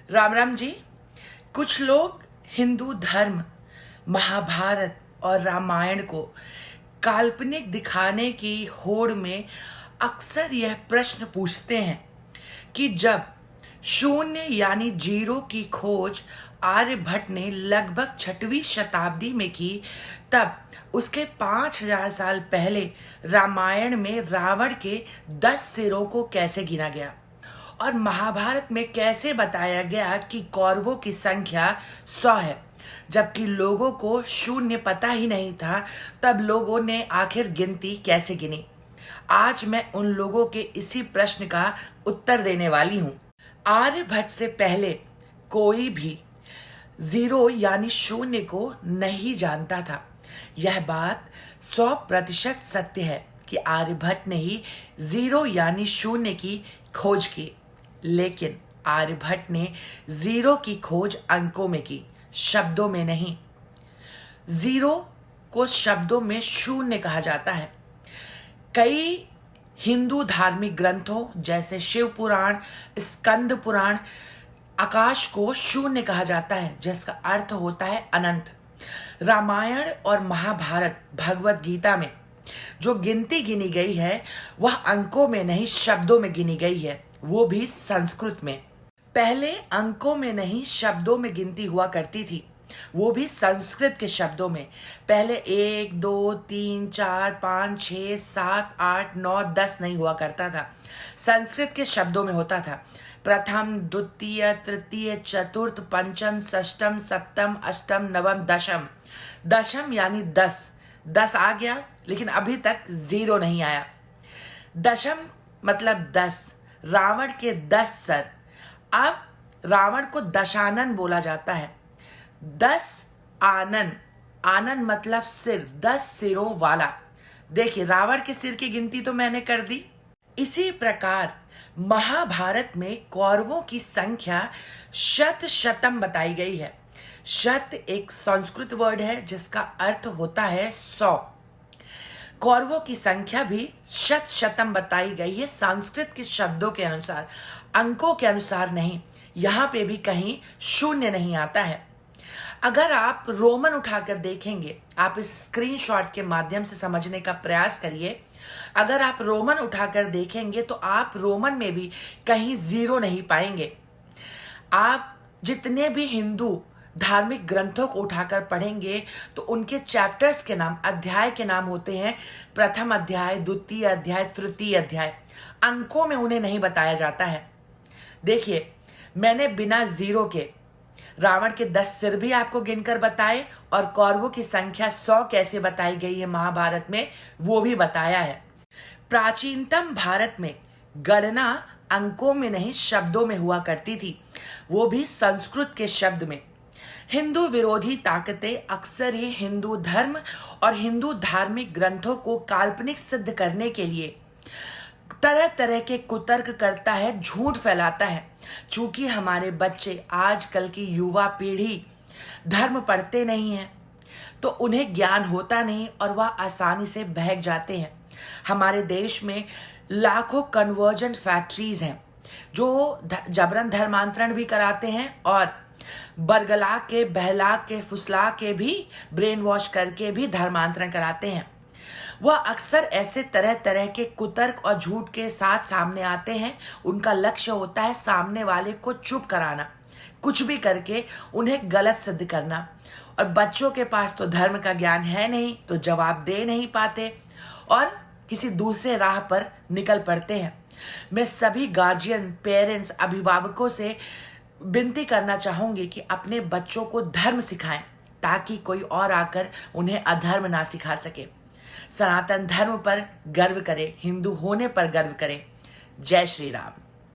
राम राम जी। कुछ लोग हिंदू धर्म, महाभारत और रामायण को काल्पनिक दिखाने की होड़ में अक्सर यह प्रश्न पूछते हैं कि जब शून्य यानी जीरो की खोज आर्यभट्ट ने लगभग 6वीं शताब्दी में की, तब उसके 5000 साल पहले रामायण में रावण के 10 सिरों को कैसे गिना गया और महाभारत में कैसे बताया गया कि कौरवों की संख्या 100 है, जबकि लोगों को शून्य पता ही नहीं था। तब लोगों ने आखिर गिनती कैसे गिनी? आज मैं उन लोगों के इसी प्रश्न का उत्तर देने वाली हूँ। आर्यभट्ट से पहले कोई भी जीरो यानी शून्य को नहीं जानता था। यह बात 100% सत्य है कि आर्यभट्ट ने ही जीरो यानी शून्य की खोज की, लेकिन आर्यभट्ट ने जीरो की खोज अंकों में की, शब्दों में नहीं। जीरो को शब्दों में शून्य कहा जाता है। कई हिंदू धार्मिक ग्रंथों जैसे शिव पुराण, स्कंद पुराण, आकाश को शून्य कहा जाता है, जिसका अर्थ होता है अनंत। रामायण और महाभारत, भगवत गीता में जो गिनती गिनी गई है वह अंकों में नहीं, शब्दों में गिनी गई है, वो भी संस्कृत में। पहले अंकों में नहीं, शब्दों में गिनती हुआ करती थी, वो भी संस्कृत के शब्दों में। पहले 1 2 3 4 5 6 7 8 9 10 नहीं हुआ करता था, संस्कृत के शब्दों में होता था। प्रथम, द्वितीय, तृतीय, चतुर्थ, पंचम, षष्टम, सप्तम, अष्टम, नवम, दशम। दशम यानी 10 आ गया, लेकिन अभी तक जीरो नहीं आया। दशम मतलब 10, रावण के 10 सर। अब रावण को दशानन बोला जाता है। 10 आनन, आनन मतलब सिर, 10 सिरों वाला। देखिए, रावण के सिर की गिनती तो मैंने कर दी। इसी प्रकार महाभारत में कौरवों की संख्या शतम बताई गई है। शत एक संस्कृत वर्ड है जिसका अर्थ होता है 100। कौरवों की संख्या भी शतम बताई गई है, संस्कृत के शब्दों के अनुसार, अंकों के अनुसार नहीं। यहाँ पे भी कहीं शून्य नहीं आता है। अगर आप रोमन उठाकर देखेंगे, आप इस स्क्रीनशॉट के माध्यम से समझने का प्रयास करिए। अगर आप रोमन उठाकर देखेंगे तो आप रोमन में भी कहीं जीरो नहीं पाएंगे। आप जितने भी हिंदू धार्मिक ग्रंथों को उठाकर पढ़ेंगे तो उनके चैप्टर्स के नाम, अध्याय के नाम होते हैं प्रथम अध्याय, द्वितीय अध्याय, तृतीय अध्याय। अंकों में उन्हें नहीं बताया जाता है। देखिए, मैंने बिना जीरो के रावण के 10 सिर भी आपको गिनकर बताए और कौरवों की संख्या 100 कैसे बताई गई है महाभारत में, वो भी बताया है। प्राचीनतम भारत में गणना अंकों में नहीं, शब्दों में हुआ करती थी, वो भी संस्कृत के शब्द में। हिंदू विरोधी ताकतें अक्सर ही हिंदू धर्म और हिंदू धार्मिक ग्रंथों को काल्पनिक सिद्ध करने के लिए तरह तरह के कुतर्क करता है, झूठ फैलाता है। चूंकि हमारे बच्चे, आजकल की युवा पीढ़ी धर्म पढ़ते नहीं है तो उन्हें ज्ञान होता नहीं और वह आसानी से बहक जाते हैं। हमारे देश में लाखों कन्वर्जन फैक्ट्रीज हैं जो जबरन धर्मांतरण भी कराते हैं और बरगला के, बहला के, फुसला के भी, ब्रेन वॉश करके भी धर्मांतरण कराते हैं। वह अक्सर ऐसे तरह तरह के कुतर्क और झूठ के साथ सामने आते हैं। उनका लक्ष्य होता है सामने वाले को चुप कराना, कुछ भी करके उन्हें गलत सिद्ध करना। और बच्चों के पास तो धर्म का ज्ञान है नहीं, तो जवाब दे नहीं पाते और किसी दूसरे राह पर निकल पड़ते हैं। मैं सभी गार्जियन, पेरेंट्स, अभिभावकों से विनती करना चाहूंगी कि अपने बच्चों को धर्म सिखाएं ताकि कोई और आकर उन्हें अधर्म ना सिखा सके। सनातन धर्म पर गर्व करें, हिंदू होने पर गर्व करें। जय श्री राम।